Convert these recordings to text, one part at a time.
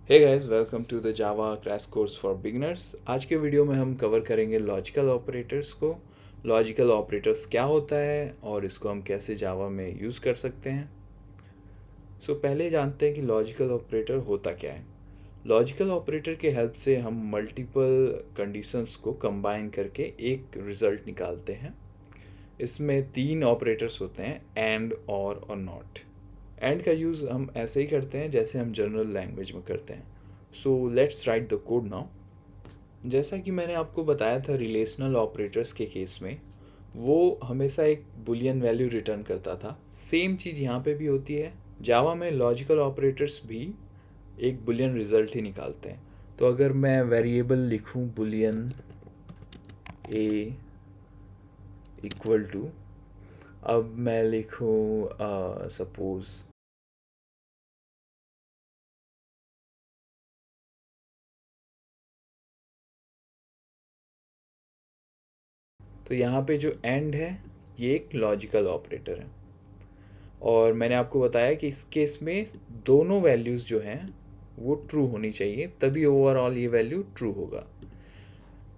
Hey guys, welcome to the Java crash course for beginners. आज के video में हम कवर करेंगे लॉजिकल ऑपरेटर्स को। लॉजिकल ऑपरेटर्स क्या होता है और इसको हम कैसे जावा में यूज़ कर सकते हैं। पहले जानते हैं कि लॉजिकल ऑपरेटर होता क्या है। लॉजिकल ऑपरेटर के हेल्प से हम मल्टीपल कंडीशंस को कंबाइन करके एक रिज़ल्ट निकालते हैं। इसमें तीन ऑपरेटर्स होते हैं, एंड, और नॉट। एंड का यूज़ हम ऐसे ही करते हैं जैसे हम जनरल लैंग्वेज में करते हैं। Let's write the code now. जैसा कि मैंने आपको बताया था रिलेशनल ऑपरेटर्स के केस में, वो हमेशा एक बुलियन वैल्यू रिटर्न करता था। सेम चीज़ यहाँ पे भी होती है। जावा में लॉजिकल ऑपरेटर्स भी एक बुलियन रिजल्ट ही निकालते हैं। तो अगर मैं वेरिएबल लिखूँ बुलियन ए इक्वल टू, अब मैं लिखूँ सपोज तो यहाँ पे जो एंड है ये एक लॉजिकल ऑपरेटर है। और मैंने आपको बताया कि इस केस में दोनों वैल्यूज़ जो हैं वो ट्रू होनी चाहिए, तभी ओवरऑल ये वैल्यू ट्रू होगा।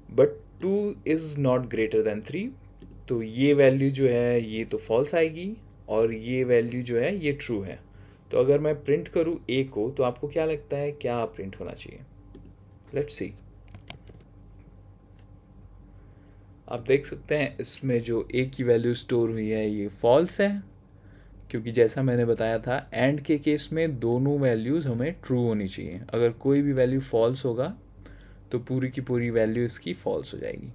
But 2 is not greater than 3, तो ये वैल्यू जो है ये तो फॉल्स आएगी और ये वैल्यू जो है ये ट्रू है। तो अगर मैं प्रिंट करूँ ए को, तो आपको क्या लगता है क्या प्रिंट होना चाहिए? Let's see. आप देख सकते हैं इसमें जो ए की वैल्यू स्टोर हुई है ये फॉल्स है, क्योंकि जैसा मैंने बताया था एंड के केस में दोनों वैल्यूज़ हमें ट्रू होनी चाहिए। अगर कोई भी वैल्यू फॉल्स होगा तो पूरी की पूरी वैल्यू इसकी फॉल्स हो जाएगी।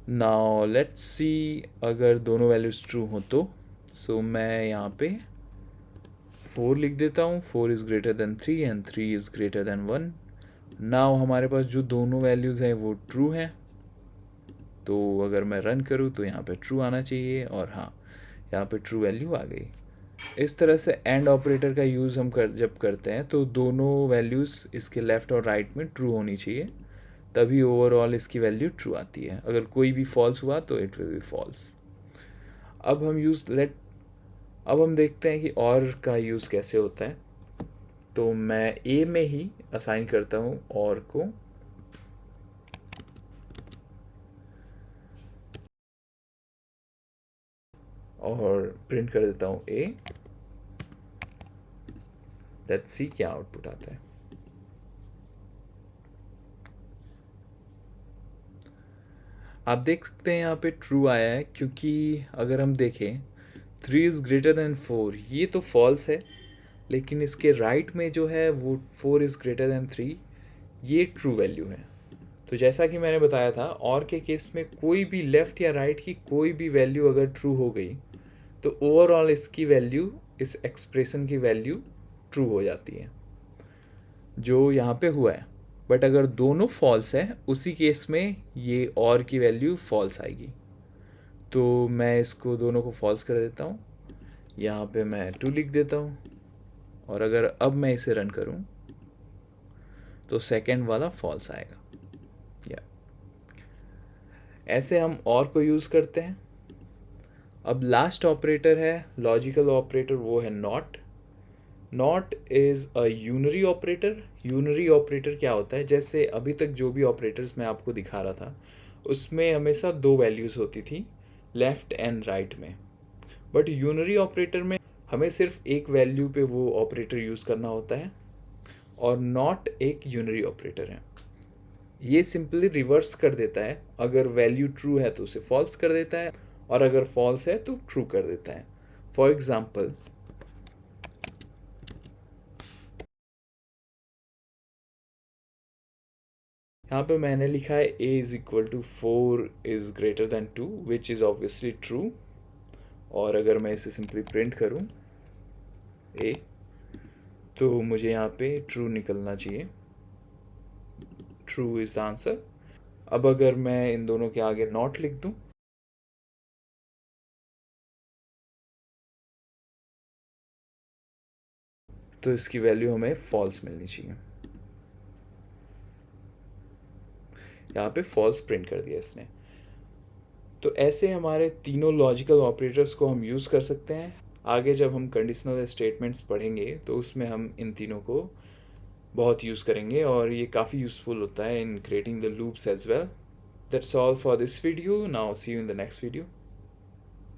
नाउ लेट्स सी, अगर दोनों वैल्यूज़ ट्रू हो तो मैं यहाँ पे 4 लिख देता हूँ। 4 is greater then 3 and 3 is greater then 1। Now हमारे पास जो दोनों वैल्यूज़ हैं वो ट्रू हैं, तो अगर मैं रन करूँ तो यहाँ पे ट्रू आना चाहिए, और हाँ, यहाँ पे ट्रू वैल्यू आ गई। इस तरह से एंड ऑपरेटर का यूज़ हम जब करते हैं तो दोनों वैल्यूज़ इसके लेफ़्ट और राइट में ट्रू होनी चाहिए, तभी ओवरऑल इसकी वैल्यू ट्रू आती है। अगर कोई भी फॉल्स हुआ तो इट विल बी फॉल्स। अब हम अब हम देखते हैं कि और का यूज़ कैसे होता है। तो मैं ए में ही असाइन करता हूँ और को, और प्रिंट कर देता हूँ ए। लेट्स सी क्या आउटपुट आता है। आप देख सकते हैं यहाँ पे ट्रू आया है, क्योंकि अगर हम देखें 3 इज़ ग्रेटर देन 4, ये तो फॉल्स है, लेकिन इसके राइट में जो है वो 4 इज़ ग्रेटर देन 3, ये ट्रू वैल्यू है। तो जैसा कि मैंने बताया था, और के केस में कोई भी लेफ़्ट या राइट की कोई भी वैल्यू अगर ट्रू हो गई तो ओवरऑल इसकी वैल्यू, इस एक्सप्रेशन की वैल्यू ट्रू हो जाती है, जो यहाँ पे हुआ है। बट अगर दोनों फॉल्स है उसी केस में ये और की वैल्यू फॉल्स आएगी। तो मैं इसको दोनों को फॉल्स कर देता हूँ, यहाँ पे मैं 2 लिख देता हूँ, और अगर अब मैं इसे रन करूँ तो सेकेंड वाला फॉल्स आएगा। या ऐसे हम और को यूज़ करते हैं। अब लास्ट ऑपरेटर है लॉजिकल ऑपरेटर, वो है not. Not is a unary operator. Unary operator क्या होता है, जैसे अभी तक जो भी ऑपरेटर्स मैं आपको दिखा रहा था उसमें हमेशा दो वैल्यूज़ होती थी लेफ़्ट एंड राइट में। बट यूनरी ऑपरेटर में हमें सिर्फ एक वैल्यू पे वो ऑपरेटर यूज़ करना होता है, और नॉट एक यूनरी ऑपरेटर है। ये सिंपली रिवर्स कर देता है, अगर वैल्यू ट्रू है तो उसे फॉल्स कर देता है, और अगर फॉल्स है तो ट्रू कर देता है। फॉर एग्जाम्पल, यहाँ पे मैंने लिखा है a is equal to 4 is greater than 2, which is obviously true. और अगर मैं इसे सिंपली प्रिंट करूँ a, तो मुझे यहाँ पे ट्रू निकलना चाहिए। True is the answer. अब अगर मैं इन दोनों के आगे नॉट लिख दूँ, तो इसकी वैल्यू हमें फॉल्स मिलनी चाहिए। यहाँ पे फॉल्स प्रिंट कर दिया इसने। तो ऐसे हमारे तीनों लॉजिकल ऑपरेटर्स को हम यूज़ कर सकते हैं। आगे जब हम कंडीशनल स्टेटमेंट्स पढ़ेंगे तो उसमें हम इन तीनों को बहुत यूज़ करेंगे और ये काफ़ी यूज़फुल होता है in creating the loops as well. That's all for this video. Now see you in the next video.